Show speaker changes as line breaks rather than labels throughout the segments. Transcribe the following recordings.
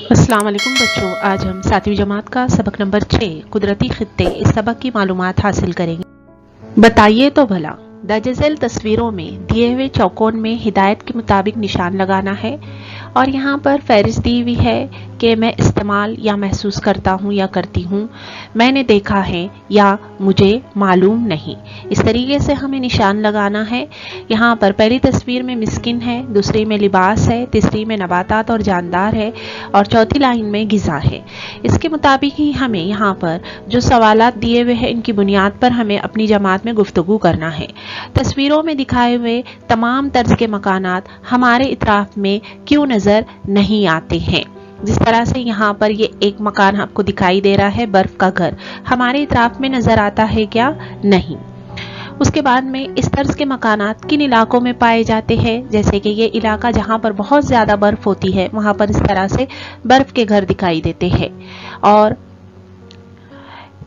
अस्सलाम वालेकुम बच्चों, आज हम 7वीं जमात का सबक नंबर 6 कुदरती खित्ते इस सबक की मालूमात हासिल करेंगे। बताइए तो भला, दर्जैल तस्वीरों में दिए हुए चौकोन में हिदायत के मुताबिक निशान लगाना है और यहाँ पर फहरिस्त दी हुई है कि मैं इस्तेमाल या महसूस करता हूँ या करती हूँ, मैंने देखा है या मुझे मालूम नहीं। इस तरीके से हमें निशान लगाना है। यहाँ पर पहली तस्वीर में मिस्किन है, दूसरी में लिबास है, तीसरी में नबातात और जानदार है और चौथी लाइन में गिज़ा है। इसके मुताबिक ही हमें यहाँ पर जो सवालात दिए हुए हैं इनकी बुनियाद पर हमें अपनी जमात में गुफ्तगू करना है। तस्वीरों में दिखाए हुए तमाम तर्ज के मकानात हमारे इतराफ में क्यों नज़र नहीं आते हैं। जिस तरह से यहाँ पर ये एक मकान आपको दिखाई दे रहा है, बर्फ का घर, हमारे इतराफ में नजर आता है क्या? नहीं। उसके बाद में इस तर्ज के मकानात किन इलाकों में पाए जाते हैं, जैसे कि ये इलाका जहाँ पर बहुत ज़्यादा बर्फ होती है वहाँ पर इस तरह से बर्फ के घर दिखाई देते हैं। और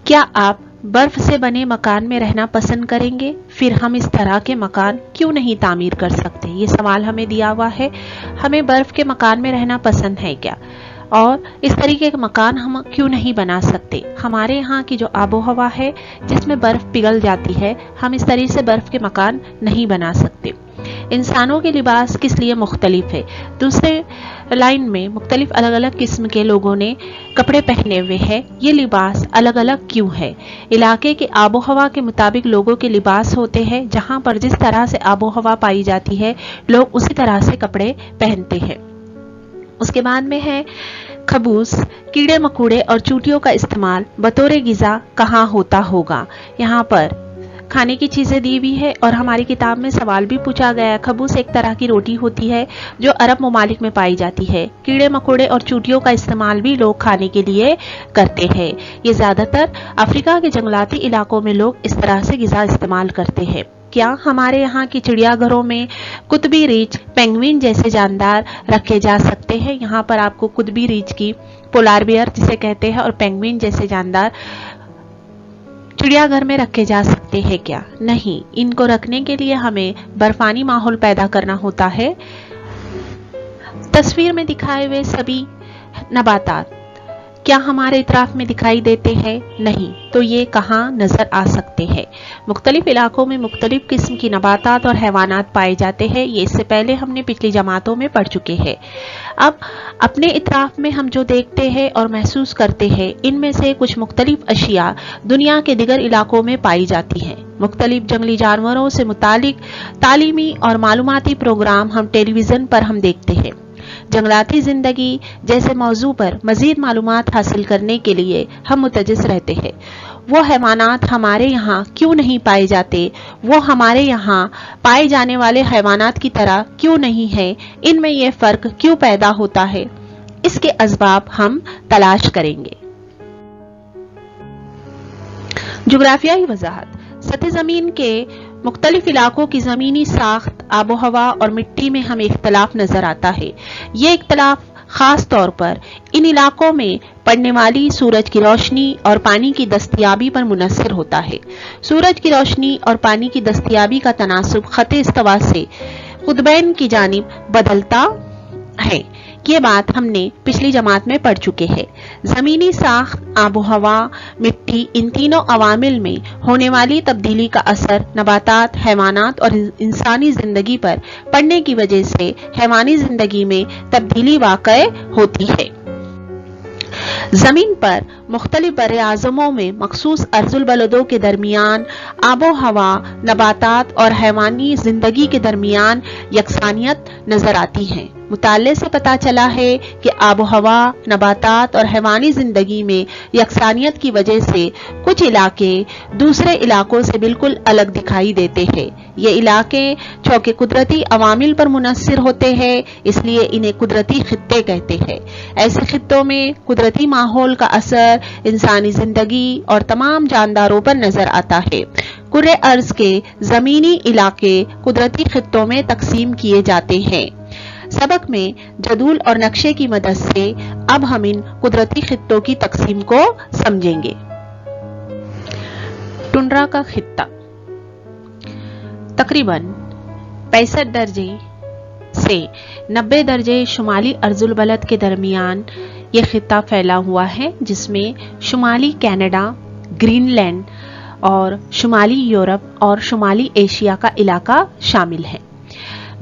क्या आप बर्फ से बने मकान में रहना पसंद करेंगे? फिर हम इस तरह के मकान क्यों नहीं तामीर कर सकते? ये सवाल हमें दिया हुआ है। हमें बर्फ के मकान में रहना पसंद है क्या, और इस तरीके के मकान हम क्यों नहीं बना सकते? हमारे यहाँ की जो आबो हवा है जिसमें बर्फ पिघल जाती है, हम इस तरीके से बर्फ के मकान नहीं बना सकते। इंसानों के लिबास किस लिए मुख्तलिफ है? दूसरे लाइन में मुख्तलिफ अलग अलग किस्म के लोगों ने कपड़े पहने हुए हैं, ये लिबास अलग अलग क्यों है? इलाके के आबो हवा के मुताबिक लोगों के लिबास होते हैं। जहाँ पर जिस तरह से आबो हवा पाई जाती है लोग उसी तरह से कपड़े पहनते हैं। उसके बाद में है खबूस, कीड़े मकोड़े और चूटियों का इस्तेमाल बतौर गिज़ा कहाँ होता होगा? यहाँ पर खाने की चीज़ें दी हुई है और हमारी किताब में सवाल भी पूछा गया है। खबूस एक तरह की रोटी होती है जो अरब ममालिक में पाई जाती है। कीड़े मकोड़े और चूटियों का इस्तेमाल भी लोग खाने के लिए करते हैं। ये ज़्यादातर अफ्रीका के जंगलाती इलाकों में लोग इस तरह से गिज़ा इस्तेमाल करते हैं। क्या हमारे यहाँ की चिड़ियाघरों में कुतबी रीछ, पेंगुइन जैसे जानदार रखे जा सकते हैं? यहाँ पर आपको कुतबी रीछ की, पोलार बियर जिसे कहते हैं, और पेंगुइन जैसे जानदार चिड़ियाघर में रखे जा सकते हैं क्या? नहीं। इनको रखने के लिए हमें बर्फानी माहौल पैदा करना होता है। तस्वीर में दिखाए हुए सभी नबातात क्या हमारे इतराफ में दिखाई देते हैं? नहीं। तो ये कहाँ नजर आ सकते हैं? मुख्तलिफ इलाकों में मुख्तलिफ किस्म की नबातात और हैवानात पाए जाते हैं। ये इससे पहले हमने पिछली जमातों में पढ़ चुके हैं। अब अपने इतराफ में हम जो देखते हैं और महसूस करते हैं, इनमें से कुछ मुख्तलिफ अशिया दुनिया के दिगर इलाकों में पाई जाती हैं। मुख्तलिफ जंगली जानवरों से मुतालिक तालीमी और मालूमाती प्रोग्राम हम टेलीविज़न पर हम देखते हैं। जंगलाती जिंदगी जैसे मौजू पर मजीद मालूमात हासिल करने के लिए हम मुतजस रहते हैं। वो हैवानात हमारे यहाँ क्यों नहीं पाए जाते? वो हमारे यहाँ पाए जाने वाले हैवानात की तरह क्यों नहीं है? इनमें यह फ़र्क क्यों पैदा होता है? इसके असबाब हम तलाश करेंगे। जुग्राफियाई वजाहत। सतह ज़मीन के मुख्तलिफ इलाकों की ज़मीनी साख्त, आबो हवा और मिट्टी में हमें इख्तलाफ नज़र आता है। ये इख्तलाफ ख़ास तौर पर इन इलाकों में पड़ने वाली सूरज की रोशनी और पानी की दस्तयाबी पर मुनहसर होता है। सूरज की रोशनी और पानी की दस्तयाबी का तनासुब ख़त इस्तवा से कुतबैन की जानिब बदलता है। ये बात हमने पिछली जमात में पढ़ चुके हैं। ज़मीनी साख्त, आबो हवा, मिट्टी, इन तीनों अवामिल में होने वाली तब्दीली का असर नबातात, हैवानात और इंसानी ज़िंदगी पर पड़ने की वजह से हैवानी ज़िंदगी में तब्दीली वाक़ई होती है। ज़मीन पर मुख्तलिफ बर्र-ए-आज़मों में मखसूस अर्ज़ुल बलदों के दरमियान आबो हवा, नबातात और हैवानी ज़िंदगी के दरमियान यकसानियत नज़र आती है। मुताले से पता चला है कि आबो हवा, नबातात और हैवानी ज़िंदगी में यकसानियत की वजह से कुछ इलाके दूसरे इलाकों से बिल्कुल अलग दिखाई देते हैं। ये इलाके चौके कुदरती अवामिल पर मुनहसर होते हैं, इसलिए इन्हें कुदरती खित्ते कहते हैं। ऐसे खित्तों में कुदरती माहौल का असर इंसानी ज़िंदगी और तमाम जानदारों पर नज़र आता है। कुर्रे अर्ज़ के ज़मीनी इलाके कुदरती खित्तों में तकसीम किए जाते हैं। सबक में जदूल और नक्शे की मदद से अब हम इन कुदरती खित्तों की तकसीम को समझेंगे। टुंड्रा का खित्ता तकरीबन 65 दर्जे से 90 दर्जे शुमाली अर्जुल बलद के दरमियान ये खित्ता फैला हुआ है, जिसमें शुमाली कनाडा, ग्रीनलैंड और शुमाली यूरोप और शुमाली एशिया का इलाका शामिल है।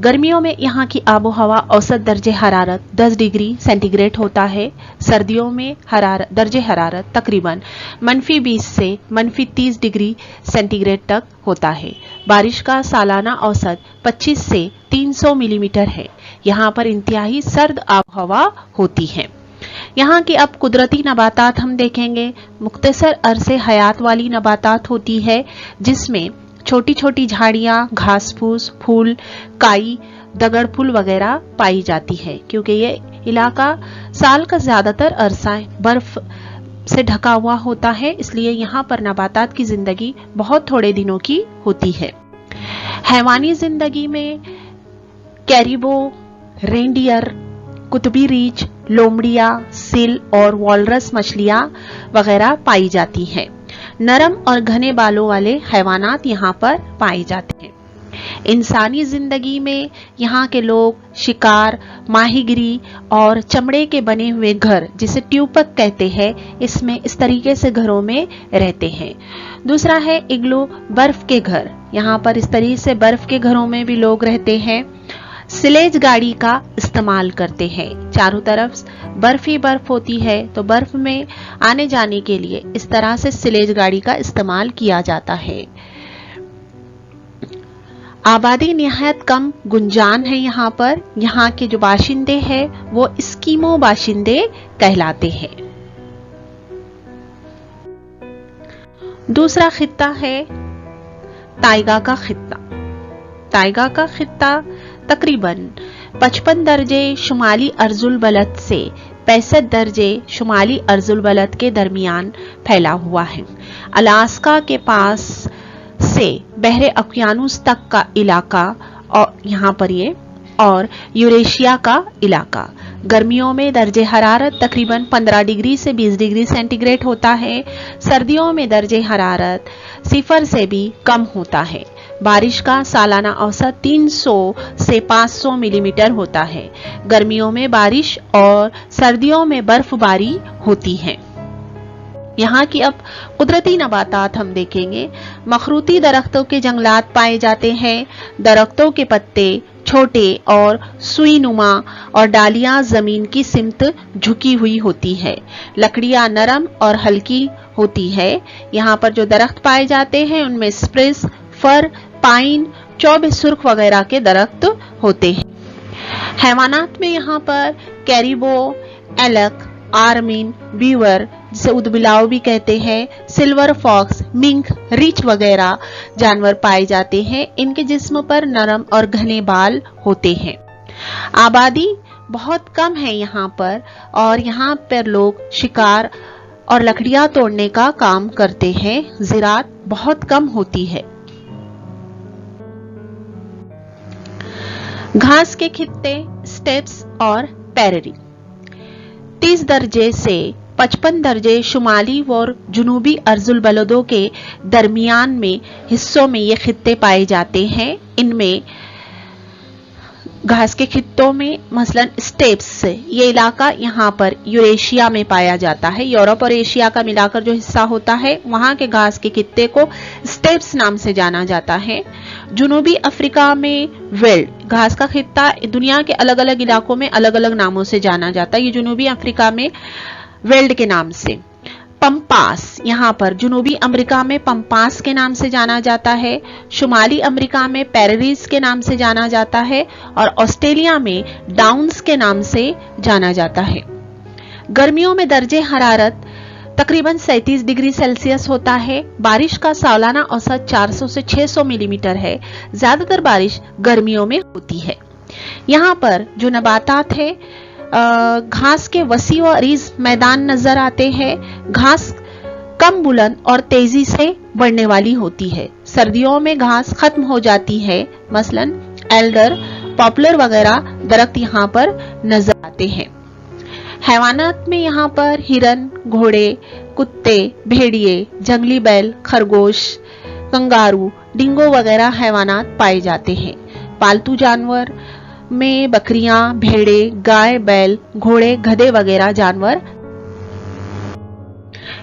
गर्मियों में यहाँ की आबो हवा औसत दर्जे हरारत 10 डिग्री सेंटीग्रेड होता है। सर्दियों में दर्जे हरारत तकरीबन -20 से -30 डिग्री सेंटीग्रेड तक होता है। बारिश का सालाना औसत 25 से 300 मिलीमीटर है। यहाँ पर इंतहाई सर्द आबो हवा होती है। यहाँ की अब कुदरती नबातात हम देखेंगे। मुख्तसर अरसे हयात वाली नबातात होती है, जिसमें छोटी छोटी झाड़ियाँ, घास फूस, फूल, काई, दगड़ फूल वगैरह पाई जाती है। क्योंकि ये इलाका साल का ज्यादातर अरसा बर्फ से ढका हुआ होता है, इसलिए यहाँ पर नबातात की जिंदगी बहुत थोड़े दिनों की होती है। हैवानी जिंदगी में कैरिबो, रेंडियर, कुतुबी रीछ, लोमड़िया, सील और वॉलरस मछलियां वगैरह पाई जाती हैं। नरम और घने बालों वाले हैवानात यहाँ पर पाए जाते हैं। इंसानी जिंदगी में यहाँ के लोग शिकार, माहीगिरी और चमड़े के बने हुए घर, जिसे ट्यूपक कहते हैं, इसमें इस तरीके से घरों में रहते हैं। दूसरा है इग्लू, बर्फ के घर। यहाँ पर इस तरीके से बर्फ के घरों में भी लोग रहते हैं। स्लेज गाड़ी का इस्तेमाल करते हैं। चारों तरफ बर्फ ही बर्फ होती है, तो बर्फ में आने जाने के लिए इस तरह से स्लेज गाड़ी का इस्तेमाल किया जाता है। आबादी निहायत कम गुंजान है यहाँ पर। यहाँ के जो बाशिंदे हैं वो एस्किमो बाशिंदे कहलाते हैं। दूसरा खित्ता है ताइगा का खित्ता। ताइगा का खित्ता तकरीबन 55 दर्जे शुमाली अर्जुल बलद से 65 दर्जे शुमाली अर्जुल बलद के दरमियान फैला हुआ है। अलास्का के पास से बहरे उकियानूस तक का इलाका और यहाँ पर ये और यूरेशिया का इलाका। गर्मियों में दर्जे हरारत तकरीबन 15 डिग्री से 20 डिग्री सेंटीग्रेड होता है। सर्दियों में दर्जे हरारत 0 से भी कम होता है। बारिश का सालाना औसत 300 से 500 मिलीमीटर होता है। गर्मियों में बारिश और सर्दियों में बर्फबारी होती है। यहाँ की अब कुदरती नबातात हम देखेंगे। मखरूती दरख्तों के जंगलात पाए जाते हैं। दरख्तों के पत्ते छोटे और सुई नुमा और डालियां जमीन की सिमत झुकी हुई होती है। लकड़ियां नरम और हल्की होती है। यहाँ पर जो दरख्त पाए जाते हैं उनमें स्प्रेस, फर, पाइन, चौबे सुर्ख वगैरह के दरख्त होते हैं। हैवानात में यहाँ पर कैरिबो, एलक, आर्मिन, बीवर, जिसे उदबिलाव भी कहते हैं, सिल्वर फॉक्स, मिंक, रीछ वगैरह जानवर पाए जाते हैं। इनके जिस्म पर नरम और घने बाल होते हैं। आबादी बहुत कम है यहाँ पर और यहाँ पर लोग शिकार और लकड़ियां तोड़ने का काम करते हैं। ज़राअत बहुत कम होती है। घास के खित्ते, स्टेप्स और पैरेरी। 30 दर्जे से 55 दर्जे शुमाली और जुनूबी अर्जुल बलदों के दरमियान में हिस्सों में ये खित्ते पाए जाते हैं। इनमें घास के खित्तों में मसलन स्टेप्स, ये इलाका यहाँ पर यूरेशिया में पाया जाता है। यूरोप और एशिया का मिलाकर जो हिस्सा होता है वहां के घास के खित्ते को स्टेप्स नाम से जाना जाता है। जुनूबी अफ्रीका में वेल्ड घास का खित्ता दुनिया के अलग अलग इलाकों में अलग अलग नामों से जाना जाता है। ये जुनूबी अफ्रीका में वेल्ड के नाम से। पंपास यहाँ पर जुनूबी अमेरिका में पंपास के नाम से जाना जाता है। शुमाली अमेरिका में पैरेरीज के नाम से जाना जाता है और ऑस्ट्रेलिया में डाउन्स के नाम से जाना जाता है। गर्मियों में दर्जे हरारत तकरीबन 37 डिग्री सेल्सियस होता है। बारिश का सालाना औसत 400 से 600 मिलीमीटर है। ज्यादातर बारिश गर्मियों में होती है। यहाँ पर जो नबातात है, घास के वसी और अरीज मैदान नजर आते हैं। घास कम बुलंद और तेजी से बढ़ने वाली होती है। सर्दियों में घास खत्म हो जाती है। मसलन एल्डर, पॉपुलर वगैरह दरख्त यहाँ पर नजर आते हैं। हैवानात में यहाँ पर हिरन, घोड़े, कुत्ते, भेड़िए, जंगली बैल, खरगोश, कंगारू, डिंगो वगैरह हैवानात पाए जाते हैं। पालतू जानवर में बकरियां, भेड़े, गाय, बैल, घोड़े, गधे वगैरह जानवर।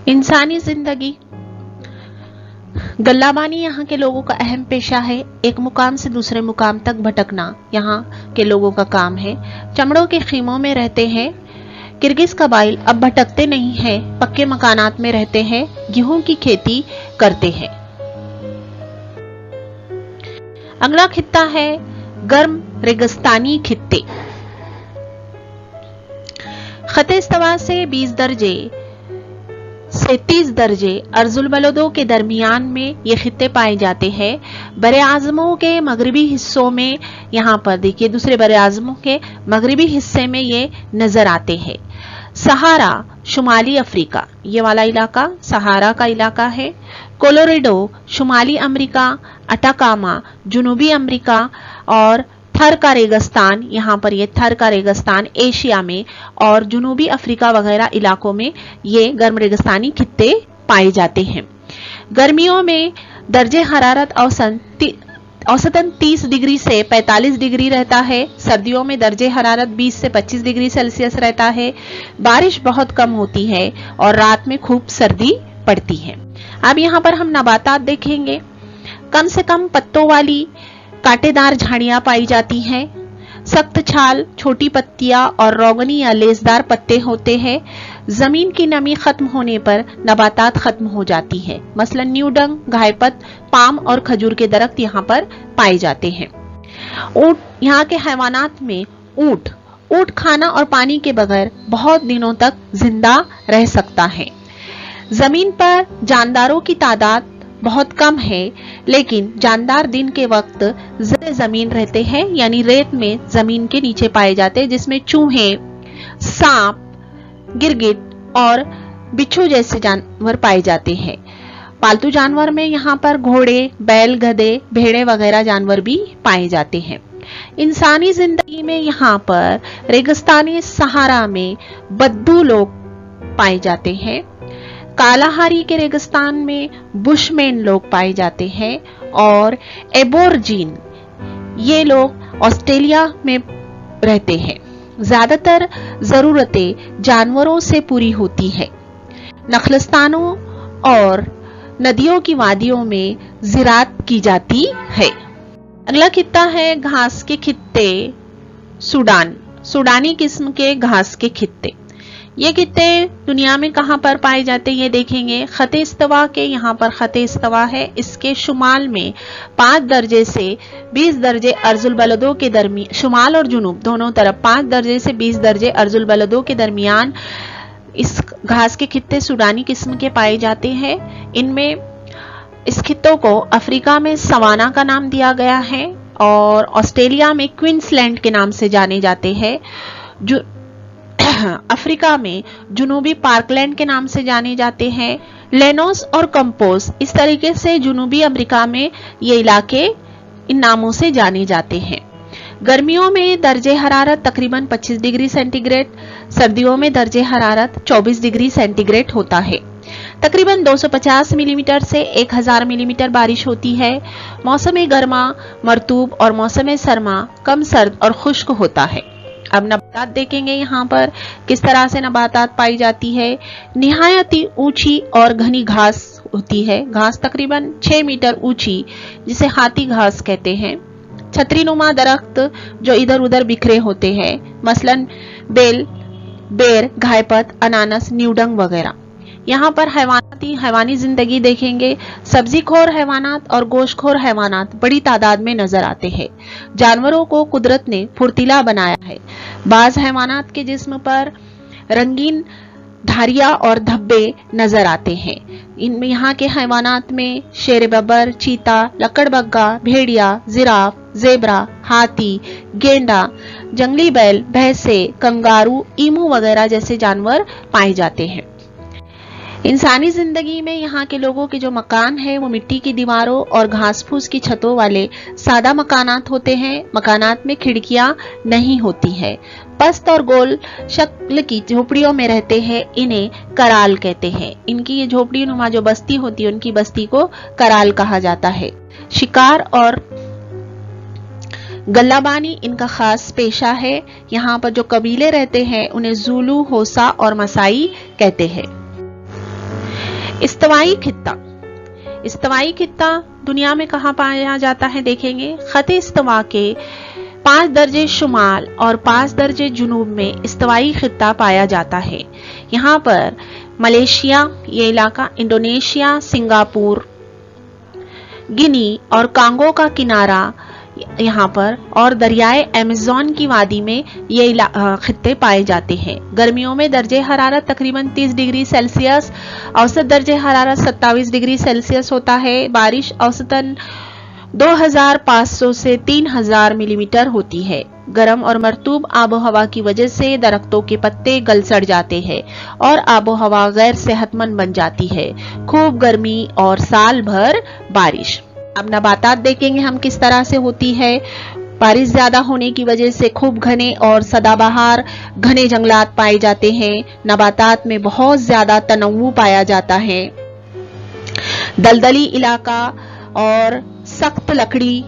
इंसानी जिंदगी। गल्लाबानी यहाँ के लोगों का अहम पेशा है। एक मुकाम से दूसरे मुकाम तक भटकना यहाँ के लोगों का काम है। चमड़ों के खीमों में रहते हैं। किर्गिज कबाइल अब भटकते नहीं हैं, पक्के मकानात में रहते हैं, गेहूं की खेती करते हैं। अगला खित्ता है गर्म रेगिस्तानी खित्ते। खते इस्तवा से 20 दर्जे से 30 दर्जे अर्जुल बलदों के दरमियान में ये खित्ते पाए जाते हैं। बरे आजमों के मगरबी हिस्सों में, यहाँ पर देखिए दूसरे बरे आजमों के मगरबी हिस्से में ये नजर आते हैं। सहारा शुमाली अफ्रीका, ये वाला इलाका सहारा का इलाका है। कोलोराडो शुमाली अमेरिका, अटाकामा जुनूबी अमेरिका और थर का रेगिस्तान, यहाँ पर ये थर का रेगिस्तान एशिया में और जुनूबी अफ्रीका वगैरह इलाकों में ये गर्म रेगिस्तानी खित्ते पाए जाते हैं। गर्मियों में दर्जे हरारत औसतन 30 डिग्री से 45 डिग्री रहता है। सर्दियों में दर्जे हरारत 20 से 25 डिग्री सेल्सियस रहता है। बारिश बहुत कम होती है और रात में खूब सर्दी पड़ती है। अब यहाँ पर हम नबातात देखेंगे। कम से कम पत्तों वाली कांटेदार झाड़ियां पाई जाती हैं। सख्त छाल, छोटी पत्तियां और रोगनी या लेसदार पत्ते होते हैं। जमीन की नमी खत्म होने पर नबातात खत्म हो जाती है। मसलन न्यूडंग, घायपत, पाम और खजूर के दरख्त यहाँ पर पाए जाते हैं। ऊंट, यहाँ के हैवानात में ऊंट खाना और पानी के बगैर बहुत दिनों तक जिंदा रह सकता है। जमीन पर जानदारों की तादाद बहुत कम है, लेकिन जानदार दिन के वक्त ज़रे जमीन रहते हैं, यानी रेत में जमीन के नीचे पाए जाते हैं, जिसमें चूहे, सांप, गिरगिट और बिच्छू जैसे जानवर पाए जाते हैं। पालतू जानवर में यहाँ पर घोड़े, बैल, गधे, भेड़े वगैरह जानवर भी पाए जाते हैं। इंसानी जिंदगी में यहाँ पर रेगिस्तानी सहारा में बद्दू लोग पाए जाते हैं। कालाहारी के रेगिस्तान में बुशमैन लोग पाए जाते हैं और एबोरजीन ये लोग ऑस्ट्रेलिया में रहते हैं। ज्यादातर जरूरतें जानवरों से पूरी होती है। नखलस्तानों और नदियों की वादियों में ज़िराअत की जाती है। अगला खित्ता है घास के खित्ते सूडानी किस्म के घास के खित्ते। ये खित्ते दुनिया में कहां पर पाए जाते हैं ये देखेंगे। खते इस्तवा के, यहाँ पर खते इस्तवा है, इसके शुमाल में 5 दर्जे से 20 दर्जे अर्जुल बलदों के दरमियान, शुमाल और जुनूब दोनों तरफ 5 दर्जे से 20 दर्जे अर्जुल बलदों के दरमियान इस घास के खित्ते सूडानी किस्म के पाए जाते हैं। इनमें इस खित्तों को अफ्रीका में सवाना का नाम दिया गया है और ऑस्ट्रेलिया में क्वींसलैंड के नाम से जाने जाते हैं। जो अफ्रीका में जुनूबी पार्कलैंड के नाम से जाने जाते हैं। लेनोस और कंपोस, इस तरीके से जुनूबी अमेरिका में ये इलाके इन नामों से जाने जाते हैं। गर्मियों में दर्जे हरारत तकरीबन 25 डिग्री सेंटीग्रेड, सर्दियों में दर्जे हरारत 24 डिग्री सेंटीग्रेड होता है। तकरीबन 250 मिलीमीटर से 1000 मिलीमीटर बारिश होती है। मौसम गर्मा मरतूब और मौसम सरमा कम सर्द और खुश्क होता है। अब नबातात देखेंगे यहाँ पर किस तरह से नबातात पाई जाती है। निहायती ऊंची और घनी घास होती है। घास तकरीबन 6 मीटर ऊंची, जिसे हाथी घास कहते हैं। छतरीनुमा दरख्त जो इधर उधर बिखरे होते हैं, मसलन बेर, घायपत, अनानस, न्यूडंग वगैरह। यहाँ पर हैवानी जिंदगी देखेंगे। सब्जीखोर हैवानात और गोश्तखोर हैवानात बड़ी तादाद में नजर आते हैं। जानवरों को कुदरत ने फुर्तीला बनाया है। बाज हैवानात के जिस्म पर रंगीन धारियां और धब्बे नजर आते हैं। इनमें यहाँ के हैवानात में शेर बब्बर, चीता, लकड़बग्गा, भेड़िया, जिराफ, जेबरा, हाथी, गेंडा, जंगली बैल, भैंसे, कंगारू, ईमू वगैरह जैसे जानवर पाए जाते हैं। इंसानी जिंदगी में यहाँ के लोगों के जो मकान है वो मिट्टी की दीवारों और घास फूस की छतों वाले सादा मकानात होते हैं। मकानात में खिड़कियां नहीं होती है। पस्त और गोल शक्ल की झोपड़ियों में रहते हैं। इन्हें कराल कहते हैं। इनकी ये झोपड़ी नुमा जो बस्ती होती है उनकी बस्ती को कराल कहा जाता है। शिकार और गल्लाबानी इनका खास पेशा है। यहाँ पर जो कबीले रहते हैं उन्हें ज़ूलू, होसा और मसाई कहते हैं। इस्तवाई खित्ता। इस्तवाई खित्ता दुनिया में कहाँ पाया जाता है देखेंगे। खते इस्तवा के 5 दर्जे शुमाल और 5 दर्जे जुनूब में इस्तवाई खित्ता पाया जाता है। यहाँ पर मलेशिया, ये इलाका, इंडोनेशिया, सिंगापुर, गिनी और कांगो का किनारा यहाँ पर, और दरियाए अमेज़न की वादी में ये खित्ते पाए जाते हैं। गर्मियों में दर्जे हरारत तकरीबन 30 डिग्री सेल्सियस, औसत दर्जे हरारत 27 डिग्री सेल्सियस होता है। बारिश औसतन 2500 से 3000 मिलीमीटर होती है। गर्म और मरतूब आबो हवा की वजह से दरख्तों के पत्ते गल सड़ जाते हैं और आबो हवा गैर सेहतमंद बन जाती है। खूब गर्मी और साल भर बारिश। अब नबातात देखेंगे हम किस तरह से होती है। बारिश ज्यादा होने की वजह से खूब घने और सदाबहार घने जंगलात पाए जाते हैं। नबातात में बहुत ज्यादा तनव्वु पाया जाता है। दलदली इलाका और सख्त लकड़ी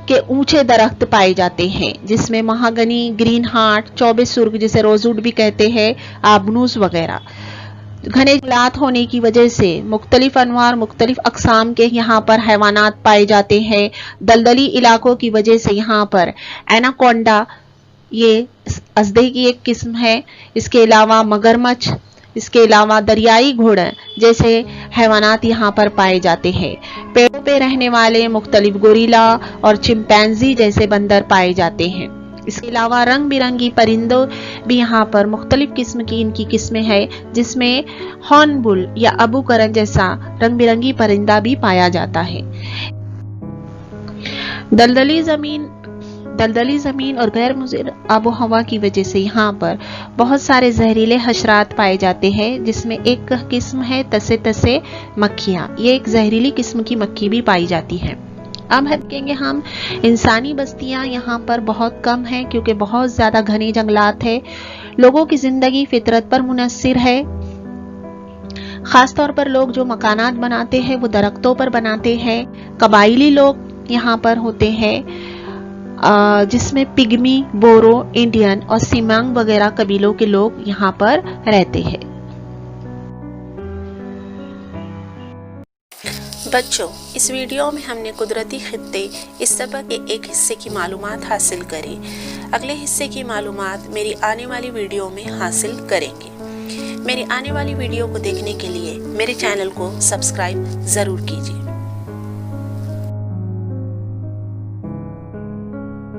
के ऊंचे दरख्त पाए जाते हैं, जिसमें महागनी, ग्रीन हार्ट, 24 सुर्ग जिसे रोजवुड भी कहते हैं, आबनूस वगैरह। घने जंगलात होने की वजह से मुख्तलिफ अनवार, मुख्तलिफ अकसाम के यहाँ पर हैवानात पाए जाते हैं। दलदली इलाकों की वजह से यहाँ पर एनाकोंडा, ये अजदे की एक किस्म है, इसके अलावा मगरमच्छ, इसके अलावा दरियाई घोड़े जैसे हैवानात यहाँ पर पाए जाते हैं। पेड़ों पे रहने वाले मुख्तलिफ गोरिल्ला और चिंपैंजी जैसे बंदर पाए जाते हैं। इसके अलावा रंग बिरंगी परिंदों भी यहाँ पर मुख्तलिफ किस्म की इनकी किस्में हैं, जिसमें हॉर्नबुल या अबू करन जैसा रंग बिरंगी परिंदा भी पाया जाता है। दलदली जमीन और गैर मुज़िर आबो हवा की वजह से यहाँ पर बहुत सारे जहरीले हशरात पाए जाते हैं, जिसमें एक किस्म है तसे मक्खियाँ। ये एक जहरीली किस्म की मक्खी भी पाई जाती है। अब देखेंगे हम इंसानी बस्तियां यहाँ पर बहुत कम हैं, क्योंकि बहुत ज्यादा घने जंगलात है। लोगों की जिंदगी फितरत पर मुनस्सिर है। खास तौर पर लोग जो मकानात बनाते हैं वो दरख्तों पर बनाते हैं। कबाइली लोग यहाँ पर होते हैं, जिसमें पिग्मी, बोरो, इंडियन और सिमांग वगैरह कबीलों के लोग यहाँ पर रहते हैं।
बच्चों, इस वीडियो में हमने कुदरती खित्ते इस सबक के एक हिस्से की मालूमात हासिल करी। अगले हिस्से की मालूमात मेरी आने वाली वीडियो में हासिल करेंगे। मेरी आने वाली वीडियो को देखने के लिए मेरे चैनल को सब्सक्राइब ज़रूर कीजिए।